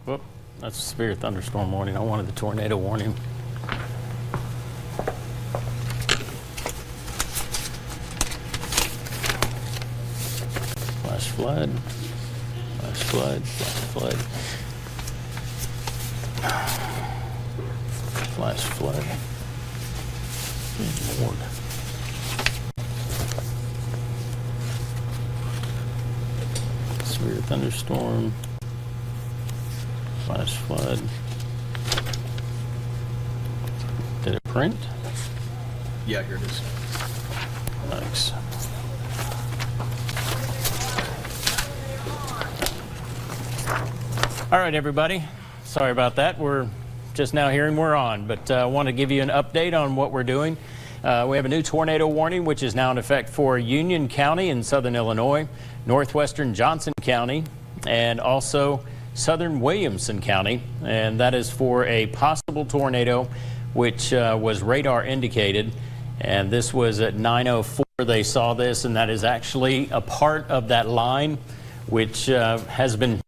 Whoop, that's a severe thunderstorm warning. I wanted the tornado warning. Flash flood, flash flood, flash flood. Flash flood. Good Lord. Severe thunderstorm. Flash flood. Did it print? Yeah, here it is. Thanks. All right, everybody. Sorry about that. We're just now hearing we're on, but I want to give you an update on what we're doing. We have a new tornado warning, which is now in effect for Union County in southern Illinois, northwestern Johnson County, and also southern Williamson County, and that is for a possible tornado which was radar indicated, and this was at 9:04 they saw this, and that is actually a part of that line which has been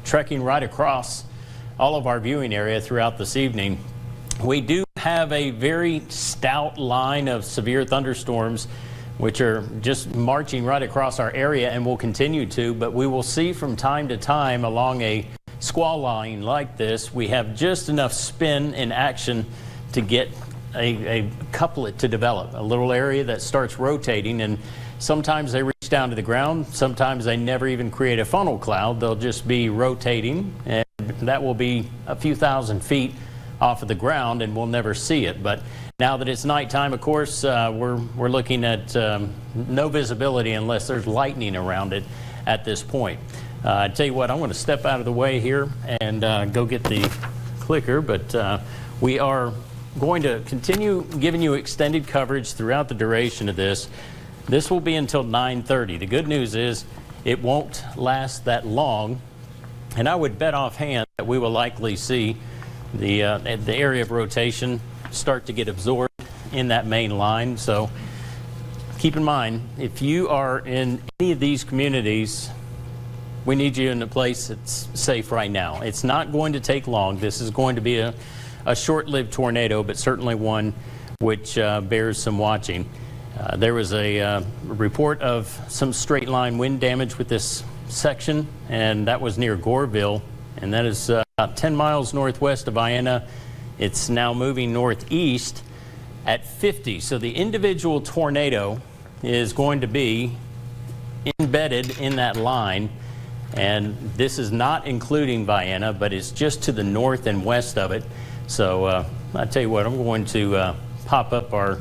trekking right across all of our viewing area throughout this evening. We do have a very stout line of severe thunderstorms which are just marching right across our area and will continue to, but we will see from time to time along a squall line like this, we have just enough spin in action to get a couplet to develop, a little area that starts rotating, and sometimes they reach down to the ground, sometimes they never even create a funnel cloud, they'll just be rotating, and that will be a few thousand feet off of the ground and we'll never see it. But now that it's nighttime, of course, we're looking at no visibility unless there's lightning around it at this point. I tell you what, I'm going to step out of the way here and go get the clicker, but we are going to continue giving you extended coverage throughout the duration of this. This will be until 9:30. The good news is it won't last that long, and I would bet offhand that we will likely see the area of rotation start to get absorbed in that main line. So keep in mind, if you are in any of these communities, we need you in a place that's safe right now. It's not going to take long. This is going to be a short-lived tornado, but certainly one which bears some watching. There was a report of some straight line wind damage with this section, and that was near Goreville, and that is about 10 miles northwest of Vienna. It's now moving northeast at 50. So the individual tornado is going to be embedded in that line, and this is not including Vienna, but it's just to the north and west of it. So I tell you what, I'm going to pop up our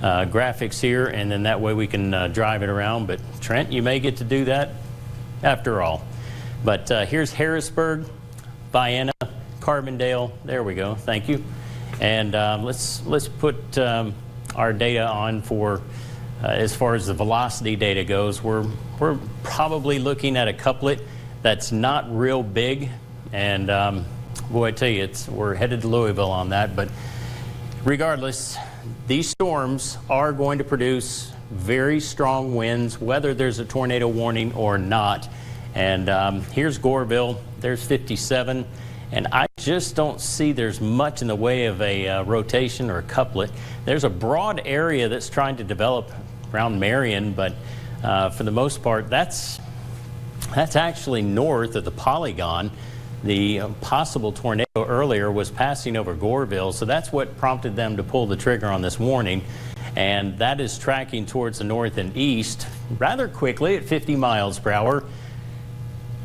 graphics here, and then that way we can drive it around. But Trent, you may get to do that after all. But here's Harrisburg, Vienna, Carbondale. There we go. Thank you. And let's put our data on for as far as the velocity data goes. We're probably looking at a couplet that's not real big, and boy, I tell you, we're headed to Louisville on that. But regardless, these storms are going to produce very strong winds, whether there's a tornado warning or not. And here's Goreville. There's 57. And I just don't see there's much in the way of a rotation or a couplet. There's a broad area that's trying to develop around Marion, but for the most part, that's actually north of the polygon. The possible tornado earlier was passing over Goreville, so that's what prompted them to pull the trigger on this warning. And that is tracking towards the north and east rather quickly at 50 miles per hour.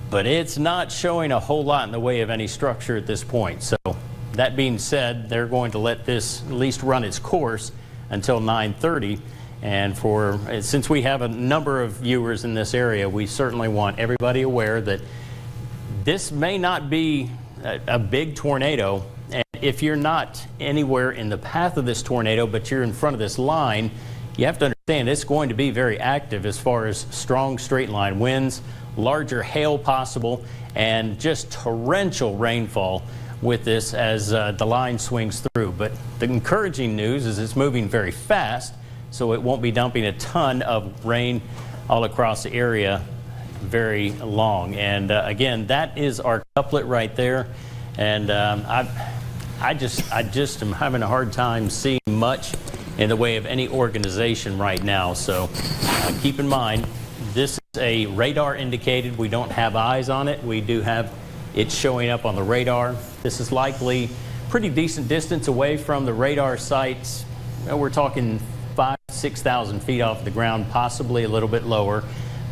But it's not showing a whole lot in the way of any structure at this point. So that being said, they're going to let this at least run its course until 9:30. And since we have a number of viewers in this area, we certainly want everybody aware that this may not be a big tornado. And if you're not anywhere in the path of this tornado, but you're in front of this line, you have to understand it's going to be very active as far as strong straight line winds, larger hail possible, and just torrential rainfall with this as the line swings through. But the encouraging news is it's moving very fast, so it won't be dumping a ton of rain all across the area very long. And again, that is our couplet right there. And I just am having a hard time seeing much in the way of any organization right now. So keep in mind, this is a radar indicated. We don't have eyes on it. We do have it showing up on the radar. This is likely pretty decent distance away from the radar sites. We're talking 5,000–6,000 feet off the ground, possibly a little bit lower.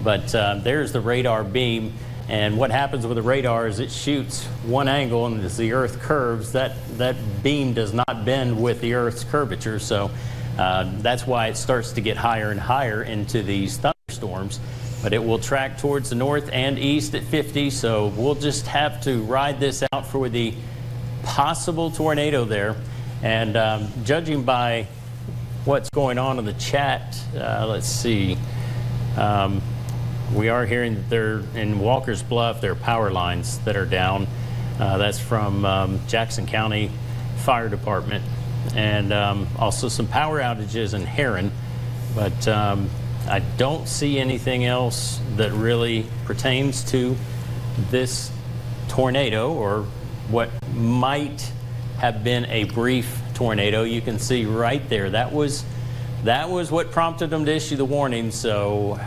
But there's the radar beam. And what happens with the radar is it shoots one angle, and as the Earth curves, that beam does not bend with the Earth's curvature. So that's why it starts to get higher and higher into these thunderstorms. But it will track towards the north and east at 50. So we'll just have to ride this out for the possible tornado there. And judging by what's going on in the chat, let's see. We are hearing that they're in Walker's Bluff, there are power lines that are down. That's from Jackson County Fire Department. And also some power outages in Heron. But I don't see anything else that really pertains to this tornado or what might have been a brief tornado. You can see right there, that was what prompted them to issue the warning. So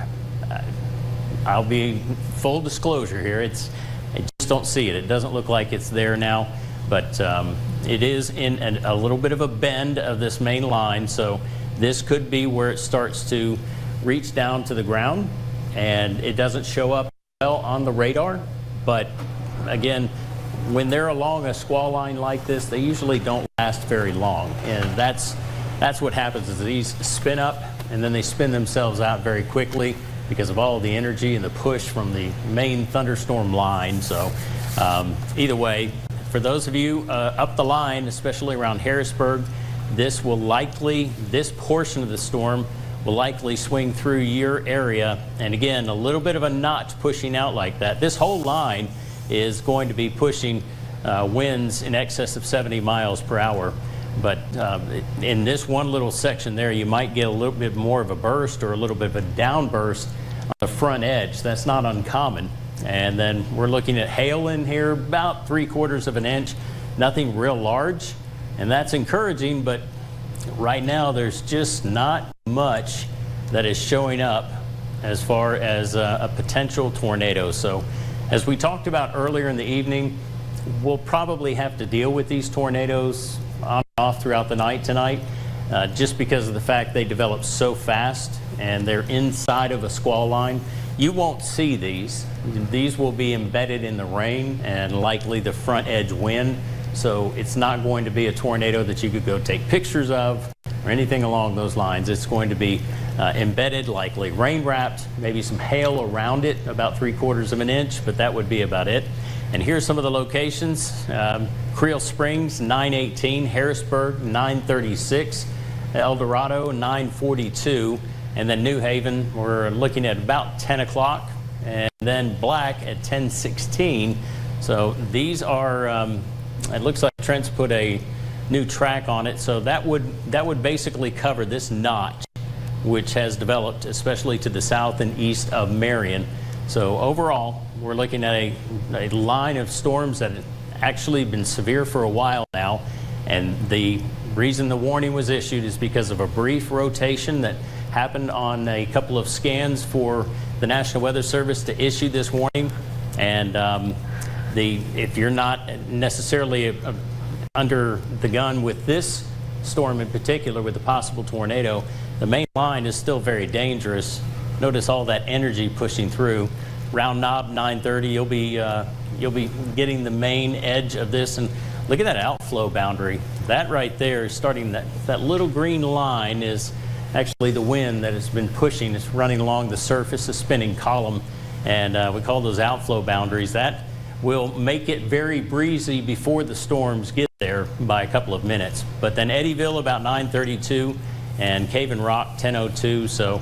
I'll be full disclosure here. I just don't see it. It doesn't look like it's there now, but it is in a little bit of a bend of this main line. So this could be where it starts to reach down to the ground, and it doesn't show up well on the radar. But again, when they're along a squall line like this, they usually don't last very long. And that's what happens, is these spin up and then they spin themselves out very quickly because of all the energy and the push from the main thunderstorm line. So either way, for those of you up the line, especially around Harrisburg, this portion of the storm will likely swing through your area. And again, a little bit of a notch pushing out like that. This whole line is going to be pushing winds in excess of 70 miles per hour. But in this one little section there, you might get a little bit more of a burst or a little bit of a downburst on the front edge. That's not uncommon. And then we're looking at hail in here, about 3/4 of an inch, nothing real large. And that's encouraging, but right now there's just not much that is showing up as far as a potential tornado. So as we talked about earlier in the evening, we'll probably have to deal with these tornadoes on and off throughout the night tonight, just because of the fact they develop so fast and they're inside of a squall line. You won't see these. These will be embedded in the rain and likely the front edge wind. So it's not going to be a tornado that you could go take pictures of or anything along those lines. It's going to be embedded, likely rain wrapped, maybe some hail around it, about 3/4 of an inch, but that would be about it. And here's some of the locations. Creel Springs, 918, Harrisburg, 936, El Dorado, 942, and then New Haven, we're looking at about 10 o'clock, and then Black at 10:16. So these are, it looks like Trent's put a new track on it, so that would basically cover this notch, which has developed especially to the south and east of Marion. So overall, we're looking at a line of storms that have actually been severe for a while now, and the reason the warning was issued is because of a brief rotation that happened on a couple of scans for the National Weather Service to issue this warning. And if you're not necessarily under the gun with this storm in particular, with the possible tornado, the main line is still very dangerous. Notice all that energy pushing through. Round Knob, 930, you'll be getting the main edge of this. And look at that outflow boundary. That right there is starting, that little green line is actually the wind that has been pushing. It's running along the surface, a spinning column, and we call those outflow boundaries. That will make it very breezy before the storms get there by a couple of minutes. But then Eddyville about 9:32 and Cave and Rock 10:02. So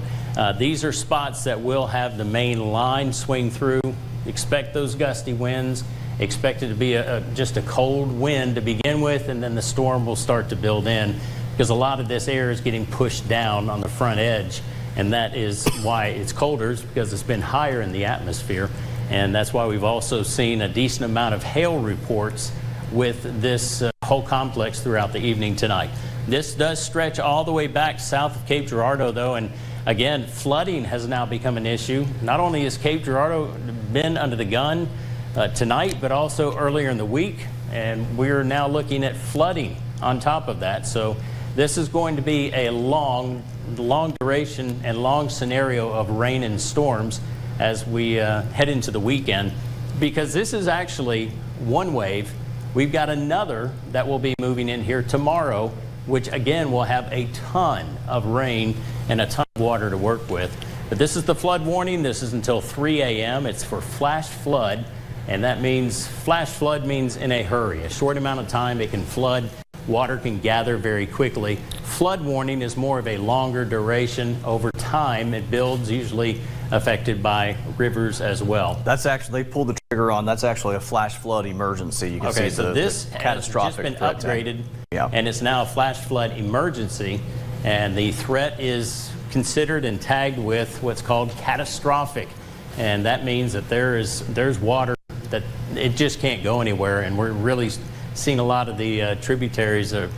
these are spots that will have the main line swing through. Expect those gusty winds. Expect it to be just a cold wind to begin with, and then the storm will start to build in, because a lot of this air is getting pushed down on the front edge, and that is why it's colder, is because it's been higher in the atmosphere. And that's why we've also seen a decent amount of hail reports with this whole complex throughout the evening tonight. This does stretch all the way back south of Cape Girardeau, though, and again, flooding has now become an issue. Not only has Cape Girardeau been under the gun tonight, but also earlier in the week, and we're now looking at flooding on top of that. So this is going to be a long duration and long scenario of rain and storms as we head into the weekend, because this is actually one wave. We've got another that will be moving in here tomorrow, which again will have a ton of rain and a ton of water to work with. But this is the flood warning. This is until 3 a.m. It's for flash flood, and that means flash flood means in a hurry. A short amount of time it can flood. Water can gather very quickly. Flood warning is more of a longer duration. Over time, it builds, usually affected by rivers as well. That's actually, they pulled the trigger on, that's actually a flash flood emergency. You can see so this the has catastrophic just been upgraded, and it's now a flash flood emergency, and the threat is considered and tagged with what's called catastrophic, and that means that there's water that it just can't go anywhere, and we're really seeing a lot of the tributaries that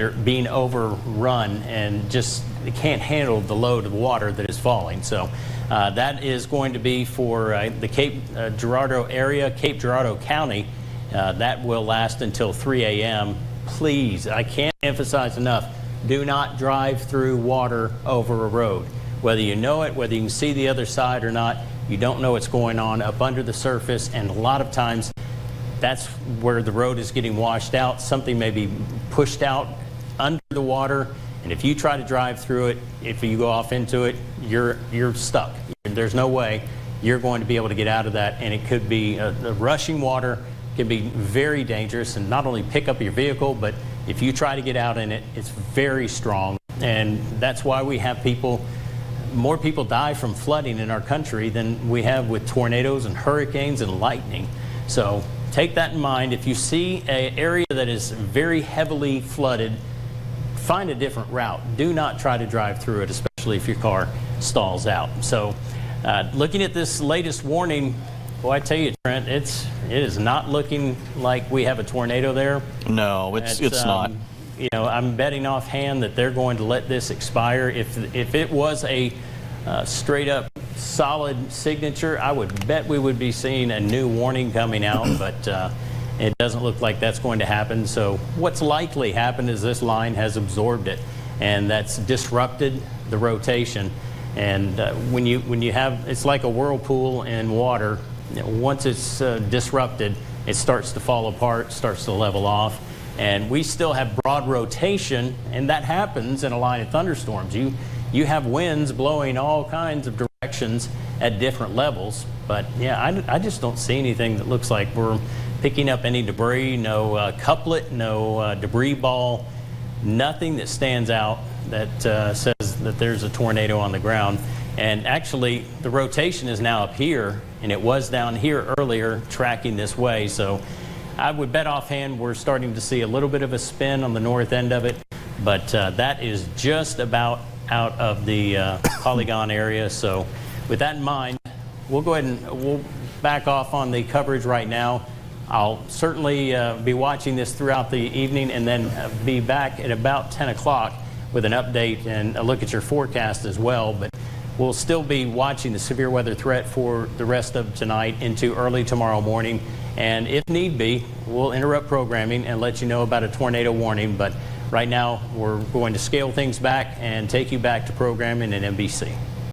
are being overrun and just can't handle the load of water that is falling. So that is going to be for the Cape Girardeau area, Cape Girardeau County. That will last until 3 a.m. Please, I can't emphasize enough, do not drive through water over a road. Whether you know it, whether you can see the other side or not, you don't know what's going on up under the surface, and a lot of times that's where the road is getting washed out. Something may be pushed out under the water, and if you try to drive through it, if you go off into it, you're stuck. There's no way you're going to be able to get out of that, and it could be the rushing water can be very dangerous, and not only pick up your vehicle, but if you try to get out in it, it's very strong. And that's why we have more people die from flooding in our country than we have with tornadoes and hurricanes and lightning. So take that in mind. If you see an area that is very heavily flooded, find a different route. Do not try to drive through it, especially if your car stalls out. So looking at this latest warning, well, I tell you, Trent, it is not looking like we have a tornado there. No, it's not. You know, I'm betting offhand that they're going to let this expire. If it was a straight up solid signature, I would bet we would be seeing a new warning coming out, but it doesn't look like that's going to happen. So what's likely happened is this line has absorbed it, and that's disrupted the rotation. And when you have, it's like a whirlpool in water. Once it's disrupted, it starts to fall apart, starts to level off. And we still have broad rotation, and that happens in a line of thunderstorms. You have winds blowing all kinds of directions at different levels, but yeah, I just don't see anything that looks like we're picking up any debris, no couplet, no debris ball, nothing that stands out that says that there's a tornado on the ground. And actually, the rotation is now up here, and it was down here earlier tracking this way. So I would bet offhand we're starting to see a little bit of a spin on the north end of it, but that is just about out of the polygon area. So with that in mind, we'll go ahead and we'll back off on the coverage right now. I'll certainly be watching this throughout the evening, and then be back at about 10 o'clock with an update and a look at your forecast as well. But we'll still be watching the severe weather threat for the rest of tonight into early tomorrow morning. And if need be, we'll interrupt programming and let you know about a tornado warning. But right now, we're going to scale things back and take you back to programming at NBC.